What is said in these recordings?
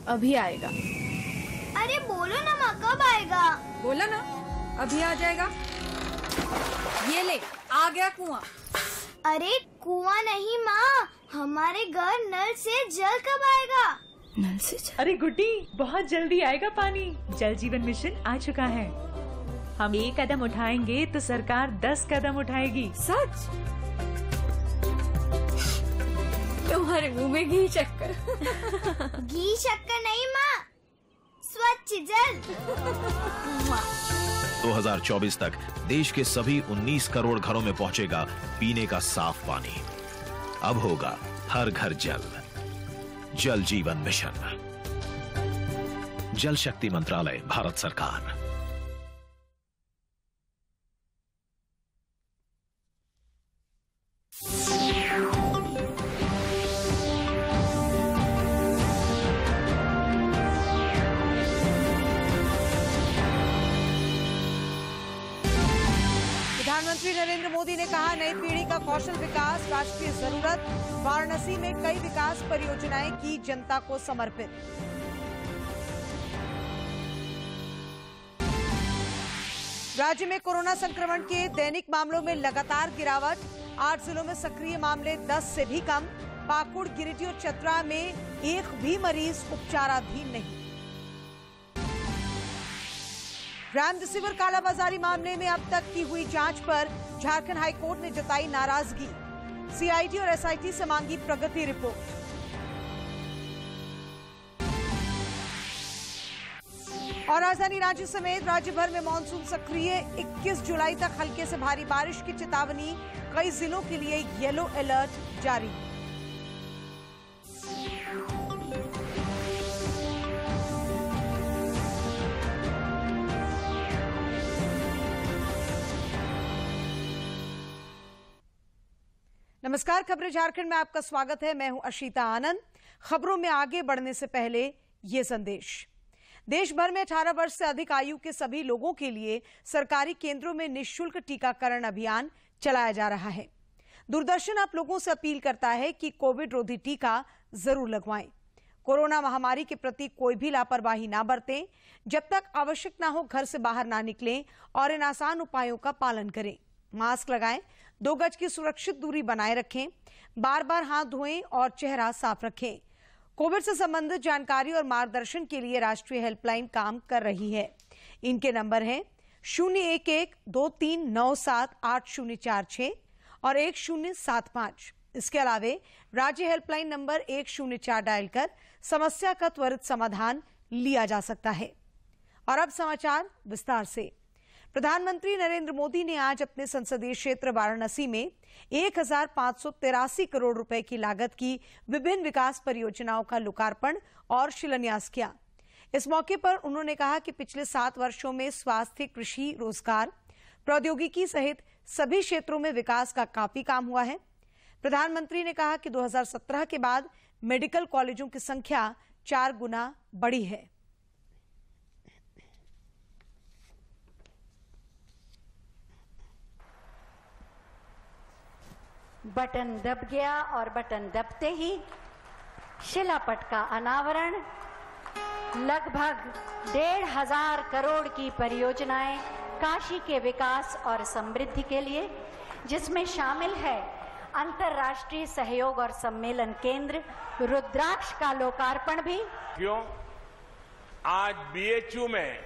अभी आएगा। अरे बोलो ना माँ, कब आएगा? बोला ना, अभी आ जाएगा। ये ले, आ गया कुआं। अरे कुआं नहीं माँ, हमारे घर नल से जल कब आएगा? नल से जल? अरे गुड्डी, बहुत जल्दी आएगा पानी। जल जीवन मिशन आ चुका है। हम 1 कदम उठाएंगे तो सरकार 10 कदम उठाएगी। सच? तुम्हारे मुंह में घी शक्कर। घी शक्कर नहीं माँ, स्वच्छ जल। 2024 तक देश के सभी 19 करोड़ घरों में पहुंचेगा पीने का साफ पानी। अब होगा हर घर जल। जल जीवन मिशन, जल शक्ति मंत्रालय, भारत सरकार। प्रधानमंत्री नरेंद्र मोदी ने कहा, नई पीढ़ी का कौशल विकास राष्ट्रीय जरूरत। वाराणसी में कई विकास परियोजनाएं की जनता को समर्पित। राज्य में कोरोना संक्रमण के दैनिक मामलों में लगातार गिरावट। 8 जिलों में सक्रिय मामले 10 से भी कम। पाकुड़, गिरिडीह और चतरा में एक भी मरीज उपचाराधीन नहीं। रेमडेसिविर कालाबाजारी मामले में अब तक की हुई जांच पर झारखंड हाईकोर्ट ने जताई नाराजगी। सीआईडी और एसआईटी से मांगी प्रगति रिपोर्ट। और राजधानी रांची समेत राज्य भर में मानसून सक्रिय। 21 जुलाई तक हल्के से भारी बारिश की चेतावनी। कई जिलों के लिए येलो अलर्ट जारी। नमस्कार, खबरें झारखंड में आपका स्वागत है। मैं हूं अशीता आनंद। खबरों में आगे बढ़ने से पहले ये संदेश। देश भर में 18 वर्ष से अधिक आयु के सभी लोगों के लिए सरकारी केंद्रों में निःशुल्क टीकाकरण अभियान चलाया जा रहा है। दूरदर्शन आप लोगों से अपील करता है कि कोविड रोधी टीका जरूर लगवाएं। कोरोना महामारी के प्रति कोई भी लापरवाही ना बरतें। जब तक आवश्यक ना हो घर से बाहर ना निकलें और इन आसान उपायों का पालन करें। मास्क लगाएं, 2 गज की सुरक्षित दूरी बनाए रखें, बार बार हाथ धोएं और चेहरा साफ रखें। कोविड से संबंधित जानकारी और मार्गदर्शन के लिए राष्ट्रीय हेल्पलाइन काम कर रही है। इनके नंबर हैं 011-2397-8046 और 1075। इसके अलावा राज्य हेल्पलाइन नंबर 104 डायल कर समस्या का त्वरित समाधान लिया जा सकता है। और अब समाचार विस्तार से। प्रधानमंत्री नरेंद्र मोदी ने आज अपने संसदीय क्षेत्र वाराणसी में 1583 करोड़ रुपए की लागत की विभिन्न विकास परियोजनाओं का लोकार्पण और शिलान्यास किया। इस मौके पर उन्होंने कहा कि पिछले 7 वर्षों में स्वास्थ्य, कृषि, रोजगार, प्रौद्योगिकी सहित सभी क्षेत्रों में विकास का काफी काम हुआ है। प्रधानमंत्री ने कहा कि 2017 के बाद मेडिकल कॉलेजों की संख्या 4 गुना बढ़ी है। बटन दब गया और बटन दबते ही शिलापट का अनावरण। लगभग 1,500 करोड़ की परियोजनाएं काशी के विकास और समृद्धि के लिए, जिसमें शामिल है अंतर्राष्ट्रीय सहयोग और सम्मेलन केंद्र रुद्राक्ष का लोकार्पण भी। क्यों आज बीएचयू में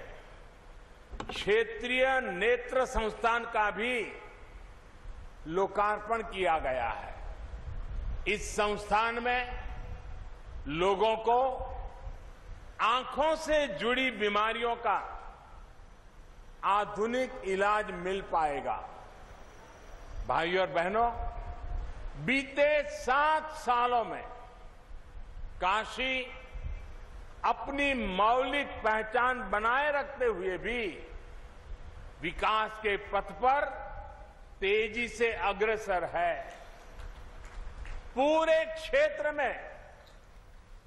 क्षेत्रीय नेत्र संस्थान का भी लोकार्पण किया गया है। इस संस्थान में लोगों को आंखों से जुड़ी बीमारियों का आधुनिक इलाज मिल पाएगा। भाइयों और बहनों, बीते 7 सालों में काशी अपनी मौलिक पहचान बनाए रखते हुए भी विकास के पथ पर तेजी से अग्रसर है। पूरे क्षेत्र में,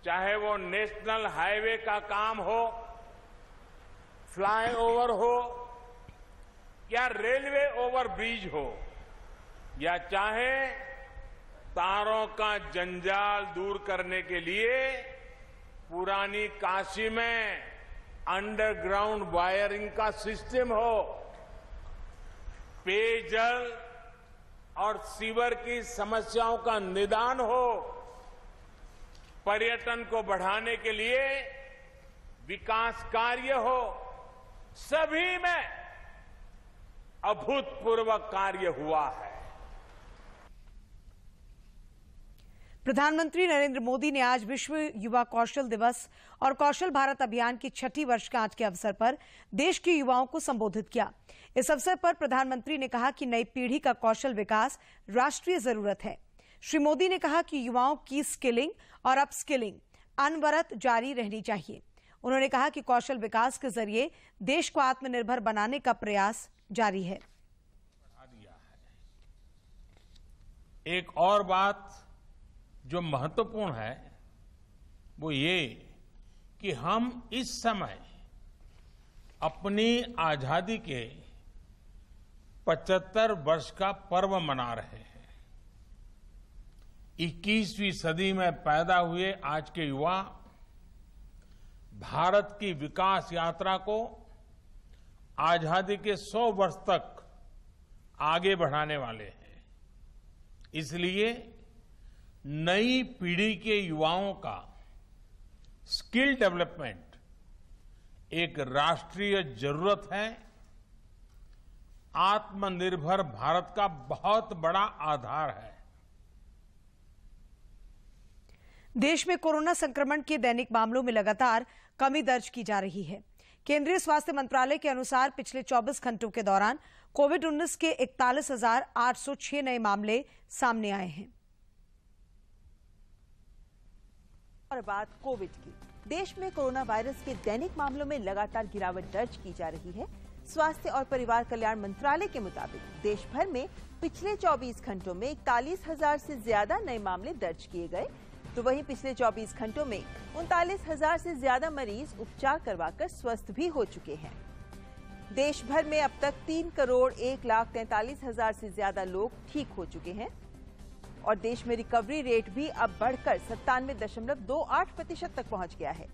चाहे वो नेशनल हाईवे का काम हो, फ्लाईओवर हो या रेलवे ओवरब्रिज हो, या चाहे तारों का जंजाल दूर करने के लिए पुरानी काशी में अंडरग्राउंड वायरिंग का सिस्टम हो, पेयजल और सीवर की समस्याओं का निदान हो, पर्यटन को बढ़ाने के लिए विकास कार्य हो, सभी में अभूतपूर्व कार्य हुआ है। प्रधानमंत्री नरेंद्र मोदी ने आज विश्व युवा कौशल दिवस और कौशल भारत अभियान की 6ठी वर्षगांठ के अवसर पर देश के युवाओं को संबोधित किया। इस अवसर पर प्रधानमंत्री ने कहा कि नई पीढ़ी का कौशल विकास राष्ट्रीय जरूरत है। श्री मोदी ने कहा कि युवाओं की स्किलिंग और अपस्किलिंग अनवरत जारी रहनी चाहिए। उन्होंने कहा कि कौशल विकास के जरिए देश को आत्मनिर्भर बनाने का प्रयास जारी है। एक और बात जो महत्वपूर्ण है वो ये कि हम इस समय अपनी आजादी के 75 वर्ष का पर्व मना रहे हैं। 21वीं सदी में पैदा हुए आज के युवा भारत की विकास यात्रा को आजादी के 100 वर्ष तक आगे बढ़ाने वाले हैं। इसलिए नई पीढ़ी के युवाओं का स्किल डेवलपमेंट एक राष्ट्रीय जरूरत है, आत्मनिर्भर भारत का बहुत बड़ा आधार है। देश में कोरोना संक्रमण के दैनिक मामलों में लगातार कमी दर्ज की जा रही है। केंद्रीय स्वास्थ्य मंत्रालय के अनुसार पिछले 24 घंटों के दौरान कोविड-19 के 41,806 नए मामले सामने आए हैं। और बात कोविड की। देश में कोरोना वायरस के दैनिक मामलों में लगातार गिरावट दर्ज की जा रही है। स्वास्थ्य और परिवार कल्याण मंत्रालय के मुताबिक देश भर में पिछले 24 घंटों में 41,000 से ज्यादा नए मामले दर्ज किए गए, तो वहीं पिछले 24 घंटों में 39,000 से ज्यादा मरीज उपचार करवाकर स्वस्थ भी हो चुके हैं। देश भर में अब तक 3,01,43,000 से ज्यादा लोग ठीक हो चुके हैं और देश में रिकवरी रेट भी अब बढ़कर 97.28% तक पहुंच गया है।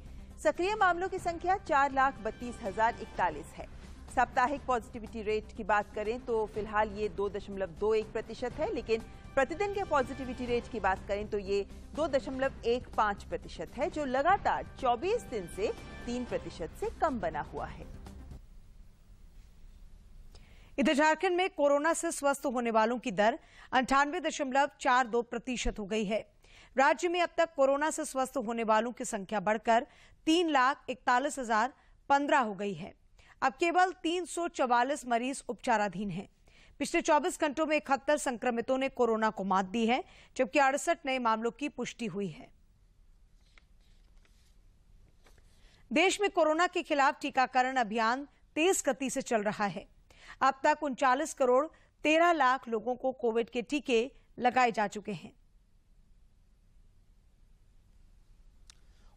सक्रिय मामलों की संख्या 4,32,041 है। साप्ताहिक पॉजिटिविटी रेट की बात करें तो फिलहाल ये 2.21% है, लेकिन प्रतिदिन के पॉजिटिविटी रेट की बात करें तो ये 2.15% है, जो लगातार 24 दिन से 3% से कम बना हुआ है। इधर झारखंड में कोरोना से स्वस्थ होने वालों की दर 98.42% हो गई है। राज्य में अब तक कोरोना से स्वस्थ होने वालों की संख्या बढ़कर 3,41,015 हो गई है। अब केवल 344 मरीज उपचाराधीन हैं। पिछले 24 घंटों में 71 संक्रमितों ने कोरोना को मात दी है, जबकि 68 नए मामलों की पुष्टि हुई है। देश में कोरोना के खिलाफ टीकाकरण अभियान तेज गति से चल रहा है। अब तक 39 करोड़ 13 लाख लोगों को कोविड के टीके लगाए जा चुके हैं।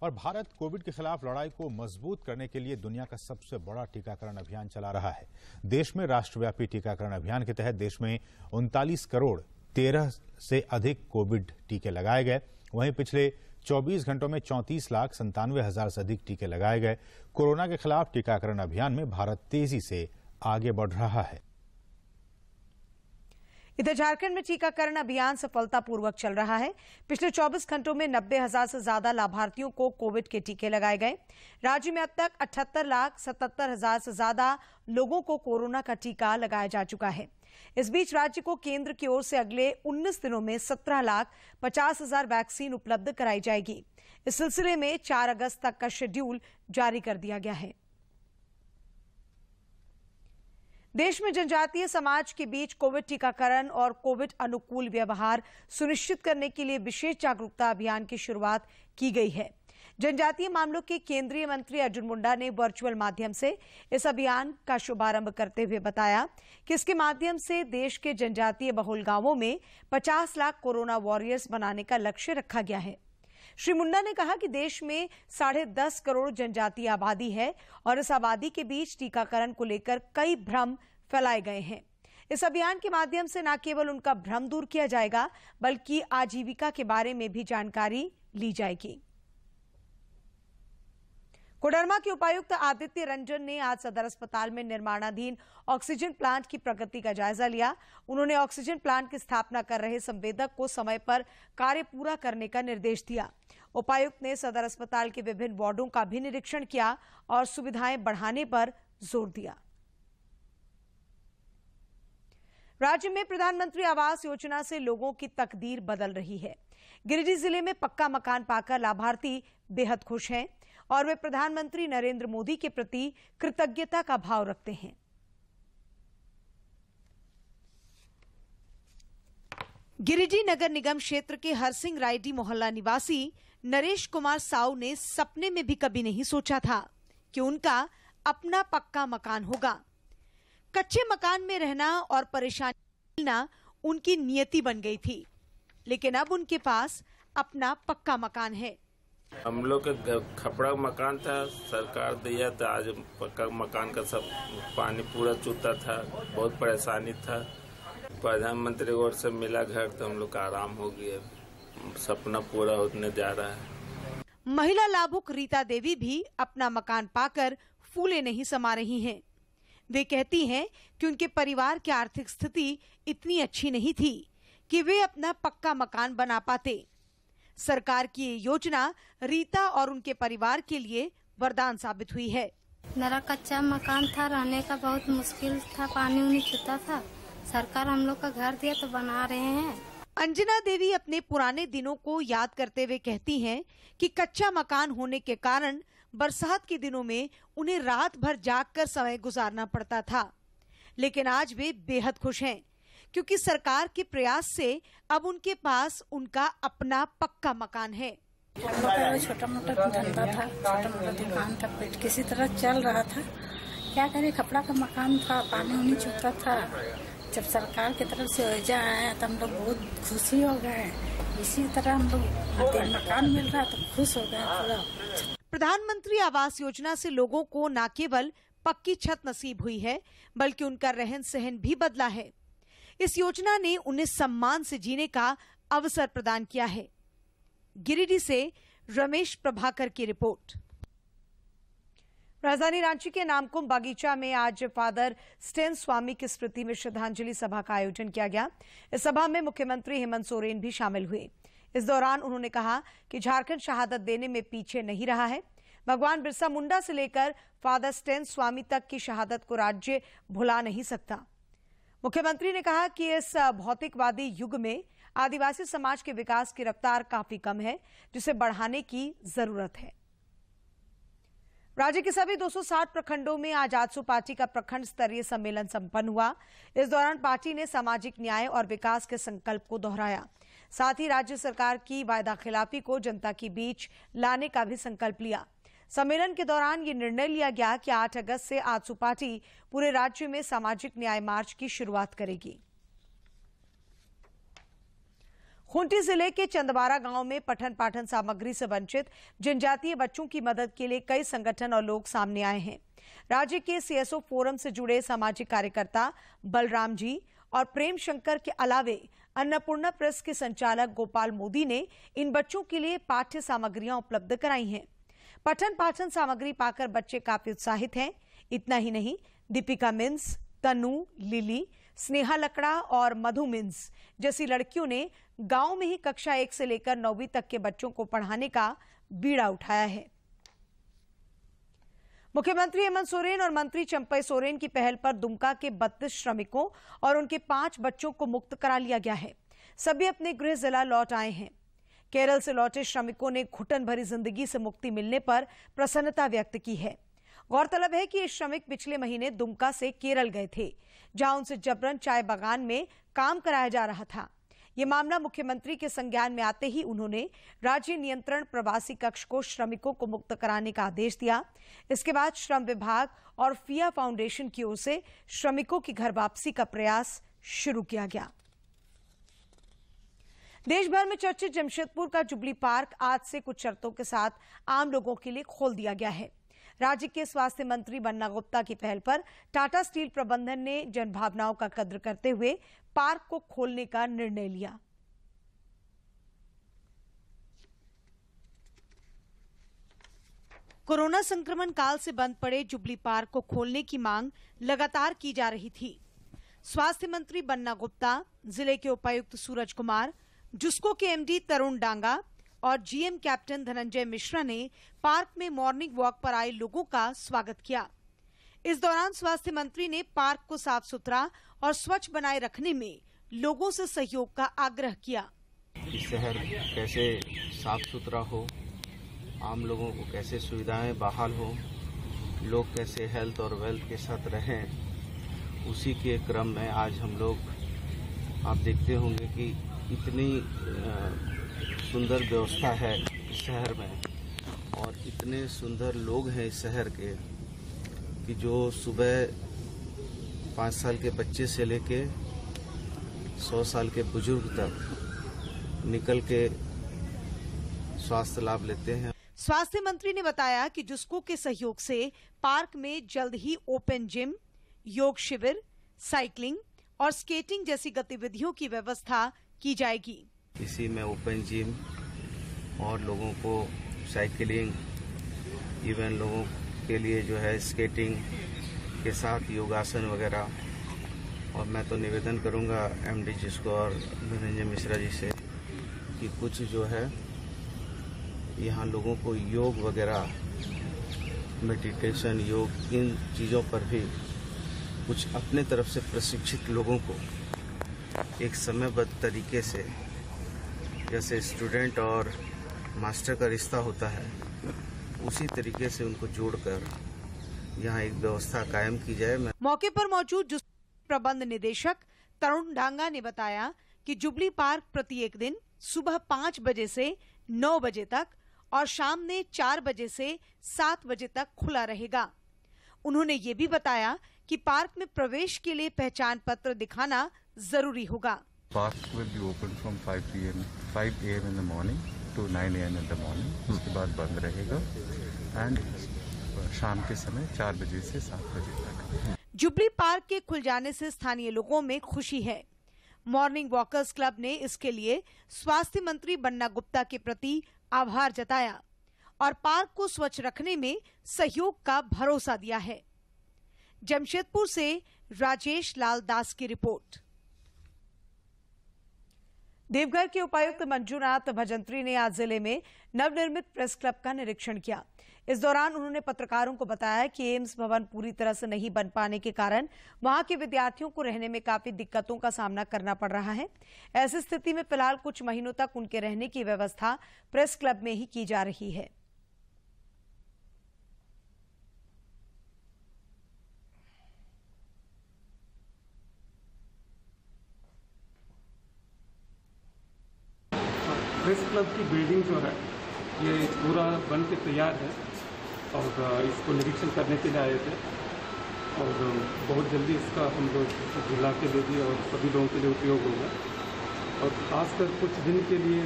और भारत कोविड के खिलाफ लड़ाई को मजबूत करने के लिए दुनिया का सबसे बड़ा टीकाकरण अभियान चला रहा है। देश में राष्ट्रव्यापी टीकाकरण अभियान के तहत देश में 39 करोड़ 13 से अधिक कोविड टीके लगाए गए। वहीं पिछले 24 घंटों में 34,97,000 से अधिक टीके लगाए गए। कोरोना के खिलाफ टीकाकरण अभियान में भारत तेजी से आगे बढ़ रहा है। इधर झारखंड में टीकाकरण अभियान सफलतापूर्वक चल रहा है। पिछले 24 घंटों में 90,000 से ज्यादा लाभार्थियों को कोविड के टीके लगाए गए। राज्य में अब तक 78,77,000 से ज्यादा लोगों को कोरोना का टीका लगाया जा चुका है। इस बीच राज्य को केंद्र की ओर से अगले 19 दिनों में 17,50,000 वैक्सीन उपलब्ध कराई जाएगी। इस सिलसिले में 4 अगस्त तक का शेड्यूल जारी कर दिया गया है। देश में जनजातीय समाज के बीच कोविड टीकाकरण और कोविड अनुकूल व्यवहार सुनिश्चित करने के लिए विशेष जागरूकता अभियान की शुरुआत की गई है। जनजातीय मामलों के केंद्रीय मंत्री अर्जुन मुंडा ने वर्चुअल माध्यम से इस अभियान का शुभारंभ करते हुए बताया कि इसके माध्यम से देश के जनजातीय बहुल गांवों में 50 लाख कोरोना वॉरियर्स बनाने का लक्ष्य रखा गया है। श्री मुंडा ने कहा कि देश में 10.5 करोड़ जनजातीय आबादी है और इस आबादी के बीच टीकाकरण को लेकर कई भ्रम फैलाए गए हैं। इस अभियान के माध्यम से न केवल उनका भ्रम दूर किया जाएगा, बल्कि आजीविका के बारे में भी जानकारी ली जाएगी। कोडरमा के उपायुक्त आदित्य रंजन ने आज सदर अस्पताल में निर्माणाधीन ऑक्सीजन प्लांट की प्रगति का जायजा लिया। उन्होंने ऑक्सीजन प्लांट की स्थापना कर रहे संवेदक को समय पर कार्य पूरा करने का निर्देश दिया। उपायुक्त ने सदर अस्पताल के विभिन्न वार्डों का भी निरीक्षण किया और सुविधाएं बढ़ाने पर जोर दिया। राज्य में प्रधानमंत्री आवास योजना से लोगों की तकदीर बदल रही है। गिरिडीह जिले में पक्का मकान पाकर लाभार्थी बेहद खुश हैं और वे प्रधानमंत्री नरेंद्र मोदी के प्रति कृतज्ञता का भाव रखते हैं। गिरिडीह नगर निगम क्षेत्र के हरसिंह रायडी मोहल्ला निवासी नरेश कुमार साव ने सपने में भी कभी नहीं सोचा था कि उनका अपना पक्का मकान होगा। कच्चे मकान में रहना और परेशानी मिलना उनकी नियति बन गई थी, लेकिन अब उनके पास अपना पक्का मकान है। हम लोग का खपड़ा मकान था, सरकार दिया था। आज पक्का मकान का सब पानी पूरा चूता था, बहुत परेशानी था। प्रधानमंत्री ओर से मिला घर तो हम लोग का आराम हो गया, सपना पूरा होने जा रहा है। महिला लाभुक रीता देवी भी अपना मकान पाकर फूले नहीं समा रही हैं। वे कहती हैं कि उनके परिवार की आर्थिक स्थिति इतनी अच्छी नहीं थी कि वे अपना पक्का मकान बना पाते। सरकार की ये योजना रीता और उनके परिवार के लिए वरदान साबित हुई है। मेरा कच्चा मकान था, रहने का बहुत मुश्किल था, पानी उनी छूता था। सरकार हम लोग का घर दिया तो बना रहे हैं। अंजना देवी अपने पुराने दिनों को याद करते हुए कहती हैं कि कच्चा मकान होने के कारण बरसात के दिनों में उन्हें रात भर जागकर समय गुजारना पड़ता था, लेकिन आज वे बेहद खुश हैं क्योंकि सरकार के प्रयास से अब उनके पास उनका अपना पक्का मकान है। हम लोग का छोटा मोटा धंधा था, छोटा मोटा दुकान था, पेट किसी तरह चल रहा था। क्या करें, कपड़ा का मकान था, पानी उनी छूता था। जब सरकार की तरफ से योजना आया तो हम लोग बहुत खुशी हो गए। इसी तरह हम लोग मकान मिल रहा तो खुश हो गए पूरा। प्रधानमंत्री आवास योजना से लोगों को न केवल पक्की छत नसीब हुई है, बल्कि उनका रहन सहन भी बदला है। इस योजना ने उन्हें सम्मान से जीने का अवसर प्रदान किया है। गिरिडीह से रमेश प्रभाकर की रिपोर्ट। राजधानी रांची के नामकुम बागीचा में आज फादर स्टेन स्वामी की स्मृति में श्रद्धांजलि सभा का आयोजन किया गया। इस सभा में मुख्यमंत्री हेमंत सोरेन भी शामिल हुए। इस दौरान उन्होंने कहा कि झारखंड शहादत देने में पीछे नहीं रहा है। भगवान बिरसा मुंडा से लेकर फादर स्टेन स्वामी तक की शहादत को राज्य भुला नहीं सकता। मुख्यमंत्री ने कहा कि इस भौतिकवादी युग में आदिवासी समाज के विकास की रफ्तार काफी कम है, जिसे बढ़ाने की जरूरत है। राज्य के सभी 260 प्रखंडों में आज आजसू पार्टी का प्रखंड स्तरीय सम्मेलन संपन्न हुआ। इस दौरान पार्टी ने सामाजिक न्याय और विकास के संकल्प को दोहराया। साथ ही राज्य सरकार की वायदा खिलाफी को जनता के बीच लाने का भी संकल्प लिया। सम्मेलन के दौरान ये निर्णय लिया गया कि 8 अगस्त से आजसू पार्टी पूरे राज्य में सामाजिक न्याय मार्च की शुरुआत करेगी। खूंटी जिले के चंदवारा गांव में पठन पाठन सामग्री से वंचित जनजातीय बच्चों की मदद के लिए कई संगठन और लोग सामने आए हैं। राज्य के सीएसओ फोरम से जुड़े सामाजिक कार्यकर्ता बलराम जी और प्रेम शंकर के अलावे अन्नपूर्णा प्रेस के संचालक गोपाल मोदी ने इन बच्चों के लिए पाठ्य सामग्रियां उपलब्ध कराई हैं। पठन पाठन सामग्री पाकर बच्चे काफी उत्साहित हैं। इतना ही नहीं, दीपिका मिन्स, तनु, लिली, स्नेहा लकड़ा और मधु मिन्स जैसी लड़कियों ने गांव में ही कक्षा 1 से लेकर 9वीं तक के बच्चों को पढ़ाने का बीड़ा उठाया है। मुख्यमंत्री हेमंत सोरेन और मंत्री चंपई सोरेन की पहल पर दुमका के 32 श्रमिकों और उनके 5 बच्चों को मुक्त करा लिया गया है। सभी अपने गृह जिला लौट आए हैं। केरल से लौटे श्रमिकों ने घुटन भरी जिंदगी से मुक्ति मिलने पर प्रसन्नता व्यक्त की है। गौरतलब है कि ये श्रमिक पिछले महीने दुमका से केरल गए थे, जहां उनसे जबरन चाय बागान में काम कराया जा रहा था। ये मामला मुख्यमंत्री के संज्ञान में आते ही उन्होंने राज्य नियंत्रण प्रवासी कक्ष को श्रमिकों को मुक्त कराने का आदेश दिया। इसके बाद श्रम विभाग और फिया फाउंडेशन की ओर से श्रमिकों की घर वापसी का प्रयास शुरू किया गया। देश भर में चर्चित जमशेदपुर का जुबली पार्क आज से कुछ शर्तों के साथ आम लोगों के लिए खोल दिया गया है। राज्य के स्वास्थ्य मंत्री बन्ना गुप्ता की पहल पर टाटा स्टील प्रबंधन ने जनभावनाओं का कद्र करते हुए पार्क को खोलने का निर्णय लिया। कोरोना संक्रमण काल से बंद पड़े जुबली पार्क को खोलने की मांग लगातार की जा रही थी। स्वास्थ्य मंत्री बन्ना गुप्ता, जिले के उपायुक्त सूरज कुमार, जुस्को के एमडी तरुण डांगा और जीएम कैप्टन धनंजय मिश्रा ने पार्क में मॉर्निंग वॉक पर आए लोगों का स्वागत किया। इस दौरान स्वास्थ्य मंत्री ने पार्क को साफ सुथरा और स्वच्छ बनाए रखने में लोगों से सहयोग का आग्रह किया। शहर कैसे साफ सुथरा हो, आम लोगों को कैसे सुविधाएं बहाल हो, लोग कैसे हेल्थ और वेल्थ के साथ रहें, उसी के क्रम में आज हम लोग आप देखते होंगे कि इतनी सुंदर व्यवस्था है इस शहर में और इतने सुंदर लोग हैं इस शहर के कि जो सुबह 5 साल के बच्चे से लेके 100 साल के बुजुर्ग तक निकल के स्वास्थ्य लाभ लेते हैं। स्वास्थ्य मंत्री ने बताया कि जुस्को के सहयोग से पार्क में जल्द ही ओपन जिम, योग शिविर, साइकिलिंग और स्केटिंग जैसी गतिविधियों की व्यवस्था की जाएगी। इसी में ओपन जिम और लोगों को साइकिलिंग, इवन लोगों के लिए जो है स्केटिंग के साथ योगासन वगैरह। और मैं तो निवेदन करूंगा एमडी जिसको और धनंजय मिश्रा जी से कि कुछ जो है यहाँ लोगों को योग वगैरह, मेडिटेशन, योग, इन चीज़ों पर भी कुछ अपने तरफ से प्रशिक्षित लोगों को एक समयबद्ध तरीके से, जैसे स्टूडेंट और मास्टर का रिश्ता होता है, उसी तरीके से उनको जोड़कर यहाँ एक व्यवस्था कायम की जाए। मौके पर मौजूद प्रबंध निदेशक तरुण डांगा ने बताया कि जुबली पार्क प्रत्येक दिन सुबह 5 बजे से 9 बजे तक और शाम में 4 बजे से 7 बजे तक खुला रहेगा। उन्होंने ये भी बताया कि पार्क में प्रवेश के लिए पहचान पत्र दिखाना जरूरी होगा। Park will be open from 5 a.m. in the morning to 9 a.m. in the morning। उसके बाद बंद रहेगा एंड शाम के समय 4 बजे से 7 बजे तक। जुबली पार्क के खुल जाने से स्थानीय लोगों में खुशी है। मॉर्निंग वॉकर्स क्लब ने इसके लिए स्वास्थ्य मंत्री बन्ना गुप्ता के प्रति आभार जताया और पार्क को स्वच्छ रखने में सहयोग का भरोसा दिया है। जमशेदपुर से राजेश लाल दास की रिपोर्ट। देवघर के उपायुक्त मंजूनाथ भजंत्री ने आज जिले में नवनिर्मित प्रेस क्लब का निरीक्षण किया। इस दौरान उन्होंने पत्रकारों को बताया कि एम्स भवन पूरी तरह से नहीं बन पाने के कारण वहां के विद्यार्थियों को रहने में काफी दिक्कतों का सामना करना पड़ रहा है। ऐसी स्थिति में फिलहाल कुछ महीनों तक उनके रहने की व्यवस्था प्रेस क्लब में ही की जा रही है। प्रेस क्लब की बिल्डिंग जो है ये पूरा बन के तैयार है और इसको निरीक्षण करने के लिए आए थे और बहुत जल्दी इसका हम लोग जिला के लिए भी और सभी लोगों के लिए उपयोग होगा। और खासकर कुछ दिन के लिए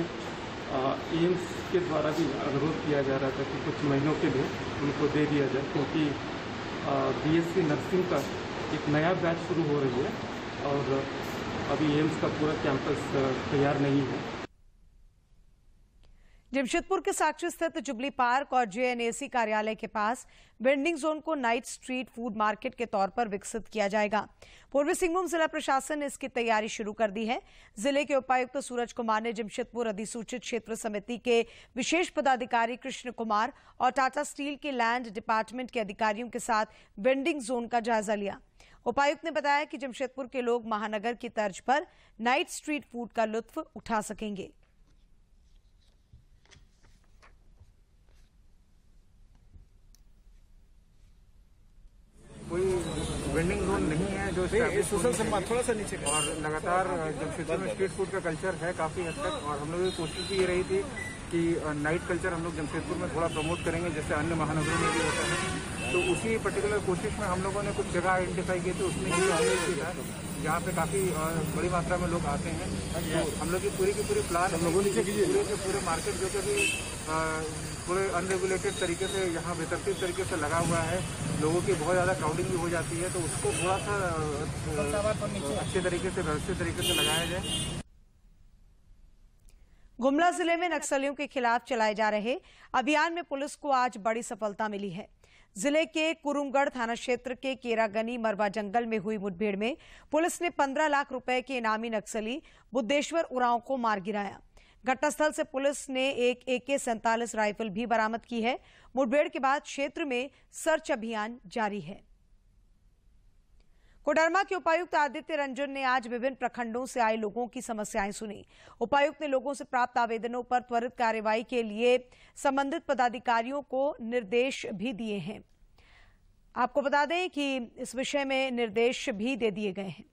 एम्स के द्वारा भी अनुरोध किया जा रहा था कि कुछ महीनों के लिए उनको दे दिया जाए, क्योंकि बीएससी नर्सिंग का एक नया बैच शुरू हो रही है और अभी एम्स का पूरा कैंपस तैयार नहीं है। जमशेदपुर के साक्षी स्थित जुबली पार्क और जेएनएसी कार्यालय के पास वेंडिंग जोन को नाइट स्ट्रीट फूड मार्केट के तौर पर विकसित किया जाएगा। पूर्वी सिंहभूम जिला प्रशासन ने इसकी तैयारी शुरू कर दी है। जिले के उपायुक्त सूरज कुमार ने जमशेदपुर अधिसूचित क्षेत्र समिति के विशेष पदाधिकारी कृष्ण कुमार और टाटा स्टील के लैंड डिपार्टमेंट के अधिकारियों के साथ वेंडिंग जोन का जायजा लिया। उपायुक्त ने बताया कि जमशेदपुर के लोग महानगर की तर्ज पर नाइट स्ट्रीट फूड का लुत्फ उठा सकेंगे। कोई वेंडिंग जोन नहीं है जो थोड़ा सा नीचे और लगातार जमशेदपुर में स्ट्रीट फूड का कल्चर है काफ़ी हद तक, और हम लोगों की कोशिश भी ये रही थी कि नाइट कल्चर हम लोग जमशेदपुर में थोड़ा प्रमोट करेंगे जैसे अन्य महानगरों में भी होता है। तो उसी पर्टिकुलर कोशिश में हम लोगों ने कुछ जगह आइडेंटिफाई की थी, उसमें ये हमने किया जहाँ पे काफ़ी बड़ी मात्रा में लोग आते हैं। तो हम लोग की पूरी प्लान पूरे मार्केट जो कि थोड़े अनरेगुलेटेड तरीके से यहाँ बेतरतीब तरीके से लगा हुआ है, लोगों की बहुत ज़्यादा क्राउडिंग भी हो जाती है, तो उसको थोड़ा सा अच्छे तरीके से व्यवस्थित तरीके से लगाया जाए। गुमला जिले में नक्सलियों के खिलाफ चलाए जा रहे अभियान में पुलिस को आज बड़ी सफलता मिली है। जिले के कुरुमगढ़ थाना क्षेत्र के केरागनी मरवा जंगल में हुई मुठभेड़ में पुलिस ने 15 लाख रुपए के इनामी नक्सली बुद्धेश्वर उरांव को मार गिराया। घटनास्थल से पुलिस ने एक AK-47 राइफल भी बरामद की है। मुठभेड़ के बाद क्षेत्र में सर्च अभियान जारी है। कोडरमा के उपायुक्त आदित्य रंजन ने आज विभिन्न प्रखंडों से आए लोगों की समस्याएं सुनी। उपायुक्त ने लोगों से प्राप्त आवेदनों पर त्वरित कार्रवाई के लिए संबंधित पदाधिकारियों को निर्देश भी दिए हैं। आपको बता दें कि इस विषय में निर्देश भी दे दिए गए हैं।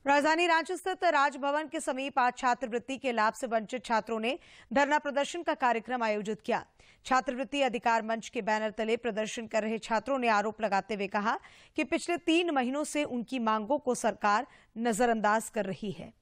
राजधानी रांची स्थित राजभवन के समीप आज छात्रवृत्ति के लाभ से वंचित छात्रों ने धरना प्रदर्शन का कार्यक्रम आयोजित किया। छात्रवृत्ति अधिकार मंच के बैनर तले प्रदर्शन कर रहे छात्रों ने आरोप लगाते हुए कहा कि पिछले 3 महीनों से उनकी मांगों को सरकार नजरअंदाज कर रही है।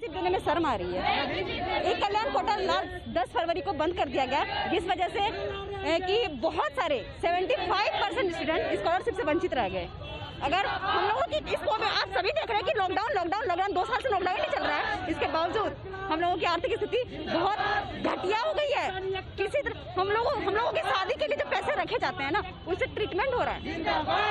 देने में शर्म आ रही है। एक कल्याण पोर्टल 10 फरवरी को बंद कर दिया गया, जिस वजह से कि बहुत सारे 75% स्टूडेंट स्कॉलरशिप से वंचित रह गए। अगर हम लोगों की इसको आप सभी देख रहे हैं कि लॉकडाउन 2 साल से लॉकडाउन नहीं चल रहा है, इसके बावजूद हम लोगों की आर्थिक स्थिति बहुत घटिया हो गई है। किसी तरह हम लोगों की शादी के लिए जो पैसे रखे जाते हैं ना, उनसे ट्रीटमेंट हो रहा है।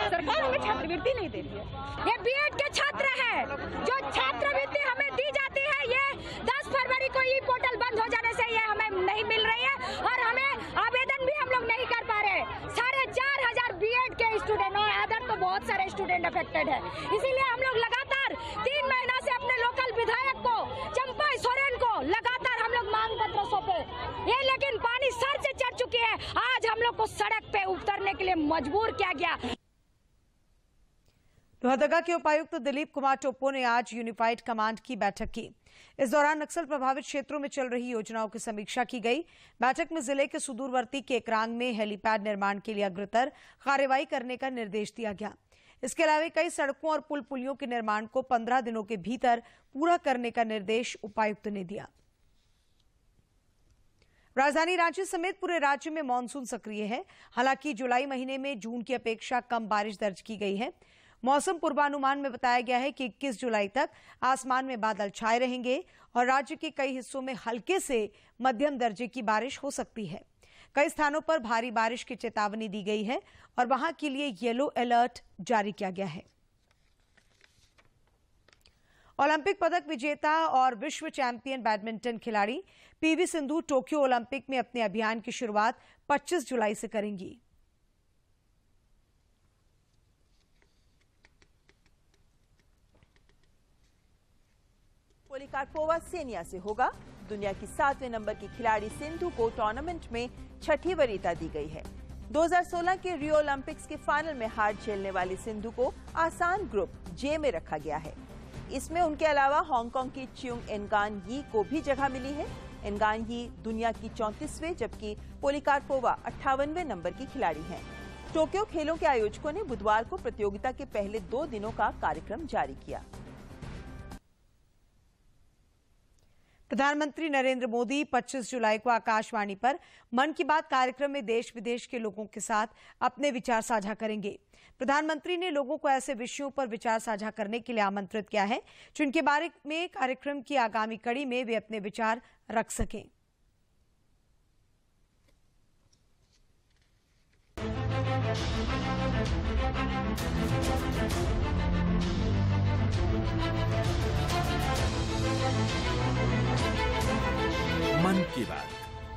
सरकार हमें छात्रवृत्ति नहीं दे रही है। ये बीएड के छात्र हैं, जो छात्रवृत्ति हमें दी जाती है, ये 10 फरवरी को ई पोर्टल बंद हो जाने से ये हमें नहीं मिल रही है और हमें आवेदन भी हम लोग नहीं कर पा रहे। 4,500 बीएड के स्टूडेंट और अदर तो बहुत सारे स्टूडेंट अफेक्टेड है। इसीलिए हम लोग लगातार 3 महीना से अपने लोकल विधायक को, चंपा सोरेन को लगातार हम लोग मांग पत्र सौंपे, ये लेकिन पानी सर से चढ़ चुकी है। आज हम लोग को सड़क पे उतरने के लिए मजबूर किया गया। लोहरदगा के उपायुक्त दिलीप कुमार टोप्पो ने आज यूनिफाइड कमांड की बैठक की। इस दौरान नक्सल प्रभावित क्षेत्रों में चल रही योजनाओं की समीक्षा की गई। बैठक में जिले के सुदूरवर्ती केकरांग में हेलीपैड निर्माण के लिए अग्रतर कार्रवाई करने का निर्देश दिया गया। इसके अलावा कई सड़कों और पुल पुलियों के निर्माण को 15 दिनों के भीतर पूरा करने का निर्देश उपायुक्त ने दिया। राजधानी रांची समेत पूरे राज्य में मानसून सक्रिय है। हालांकि जुलाई महीने में जून की अपेक्षा कम बारिश दर्ज की गई है। मौसम पूर्वानुमान में बताया गया है कि 21 जुलाई तक आसमान में बादल छाए रहेंगे और राज्य के कई हिस्सों में हल्के से मध्यम दर्जे की बारिश हो सकती है। कई स्थानों पर भारी बारिश की चेतावनी दी गई है और वहां के लिए येलो अलर्ट जारी किया गया है। ओलंपिक पदक विजेता और विश्व चैंपियन बैडमिंटन खिलाड़ी पीवी सिंधु टोक्यो ओलंपिक में अपने अभियान की शुरुआत 25 जुलाई से करेंगी। पोलिकार्पोवा सेनिया से होगा। दुनिया की 7वें नंबर की खिलाड़ी सिंधु को टूर्नामेंट में 6ठी वरीयता दी गई है। 2016 के रियो ओलंपिक्स के फाइनल में हार झेलने वाली सिंधु को आसान ग्रुप जे में रखा गया है। इसमें उनके अलावा हांगकांग की च्युंग एनगान यी को भी जगह मिली है। एनगान यी दुनिया की 34वें जबकि पोलिकार्पोवा 58वें नंबर की खिलाड़ी हैं। टोक्यो खेलों के आयोजकों ने बुधवार को प्रतियोगिता के पहले 2 दिनों का कार्यक्रम जारी किया। प्रधानमंत्री नरेंद्र मोदी 25 जुलाई को आकाशवाणी पर मन की बात कार्यक्रम में देश विदेश के लोगों के साथ अपने विचार साझा करेंगे। प्रधानमंत्री ने लोगों को ऐसे विषयों पर विचार साझा करने के लिए आमंत्रित किया है जिनके बारे में कार्यक्रम की आगामी कड़ी में वे अपने विचार रख सकें। मन की बात।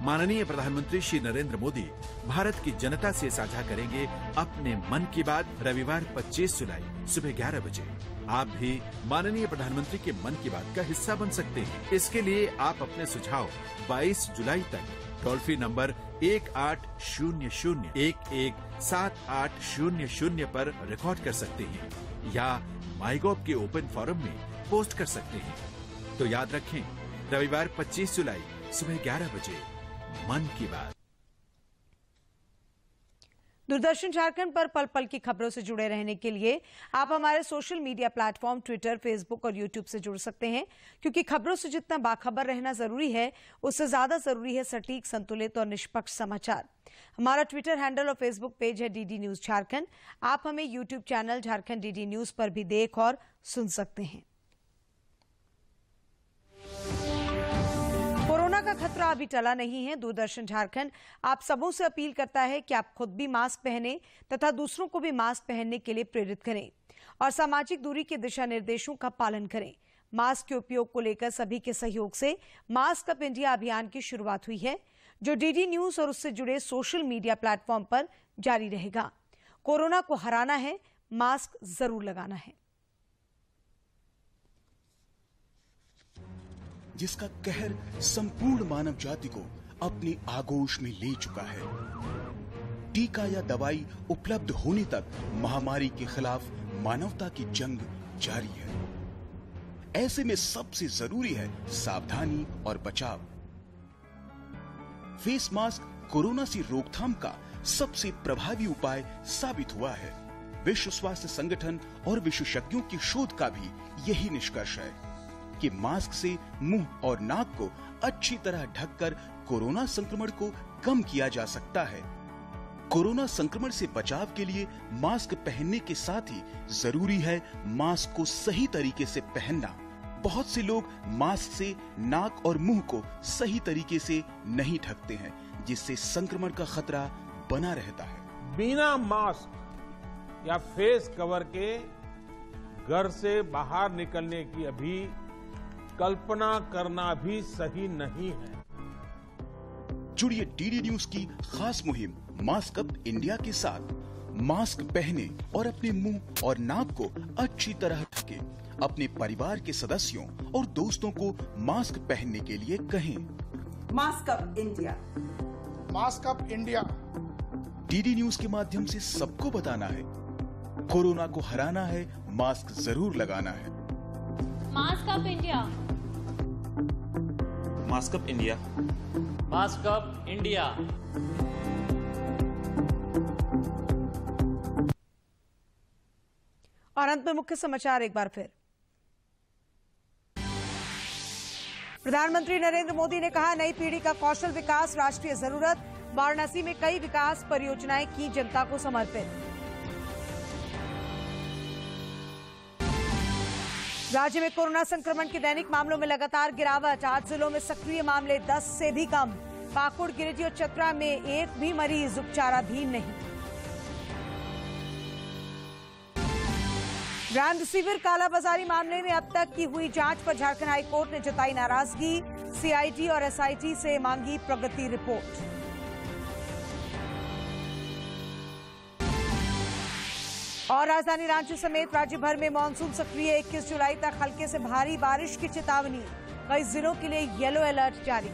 माननीय प्रधानमंत्री श्री नरेंद्र मोदी भारत की जनता से साझा करेंगे अपने मन की बात रविवार 25 जुलाई सुबह 11 बजे। आप भी माननीय प्रधानमंत्री के मन की बात का हिस्सा बन सकते हैं। इसके लिए आप अपने सुझाव 22 जुलाई तक टोल फ्री नंबर 1800-117800 पर रिकॉर्ड कर सकते हैं या माईगॉव के ओपन फोरम में पोस्ट कर सकते हैं। तो याद रखें, रविवार 25 जुलाई सुबह 11 बजे मन की बात। दूरदर्शन झारखंड पर पल पल की खबरों से जुड़े रहने के लिए आप हमारे social media platform Twitter, Facebook और यूट्यूब से जुड़ सकते हैं, क्योंकि खबरों से जितना बाखबर रहना जरूरी है, उससे ज्यादा जरूरी है सटीक, संतुलित और निष्पक्ष समाचार। हमारा ट्विटर हैंडल और फेसबुक पेज है डीडी न्यूज झारखंड। आप हमें YouTube channel Jharkhand DD news पर भी देख और सुन सकते हैं। कोरोना का खतरा अभी टला नहीं है। दूरदर्शन झारखंड आप सबों से अपील करता है कि आप खुद भी मास्क पहनें तथा दूसरों को भी मास्क पहनने के लिए प्रेरित करें और सामाजिक दूरी के दिशा निर्देशों का पालन करें। मास्क के उपयोग को लेकर सभी के सहयोग से मास्क अप इंडिया अभियान की शुरुआत हुई है, जो डीडी न्यूज और उससे जुड़े सोशल मीडिया प्लेटफॉर्म पर जारी रहेगा। कोरोना को हराना है, मास्क जरूर लगाना है। जिसका कहर संपूर्ण मानव जाति को अपनी आगोश में ले चुका है। टीका या दवाई उपलब्ध होने तक महामारी के खिलाफ मानवता की जंग जारी है। ऐसे में सबसे जरूरी है सावधानी और बचाव। फेस मास्क कोरोना से रोकथाम का सबसे प्रभावी उपाय साबित हुआ है। विश्व स्वास्थ्य संगठन और विशेषज्ञों की शोध का भी यही निष्कर्ष है कि मास्क से मुंह और नाक को अच्छी तरह ढककर कोरोना संक्रमण को कम किया जा सकता है। कोरोना संक्रमण से बचाव के लिए मास्क पहनने के साथ ही जरूरी है मास्क को सही तरीके से पहनना। बहुत से लोग मास्क से नाक और मुंह को सही तरीके से नहीं ढकते हैं, जिससे संक्रमण का खतरा बना रहता है। बिना मास्क या फेस कवर के घर से बाहर निकलने की अभी कल्पना करना भी सही नहीं है। जुड़िए डीडी न्यूज की खास मुहिम मास्क अप इंडिया के साथ। मास्क पहने और अपने मुंह और नाक को अच्छी तरह ढकें। अपने परिवार के सदस्यों और दोस्तों को मास्क पहनने के लिए कहें। Mask up India, mask up India. DD news के माध्यम से सबको बताना है, कोरोना को हराना है, मास्क जरूर लगाना है। Mask up India, mask up India, mask up India. और अंत में मुख्य समाचार एक बार फिर। प्रधानमंत्री नरेंद्र मोदी ने कहा, नई पीढ़ी का कौशल विकास राष्ट्रीय जरूरत। वाराणसी में कई विकास परियोजनाएं की जनता को समर्पित। राज्य में कोरोना संक्रमण के दैनिक मामलों में लगातार गिरावट। 8 जिलों में सक्रिय मामले 10 से भी कम। पाकुड़, गिरिडीह और चतरा में एक भी मरीज उपचाराधीन नहीं। रेमडेसिविर कालाबाजारी मामले में अब तक की हुई जांच पर झारखंड हाईकोर्ट ने जताई नाराजगी। सीआईडी और एसआईटी से मांगी प्रगति रिपोर्ट। और राजधानी रांची समेत राज्य भर में मानसून सक्रिय। 21 जुलाई तक हल्के से भारी बारिश की चेतावनी। कई जिलों के लिए येलो अलर्ट जारी।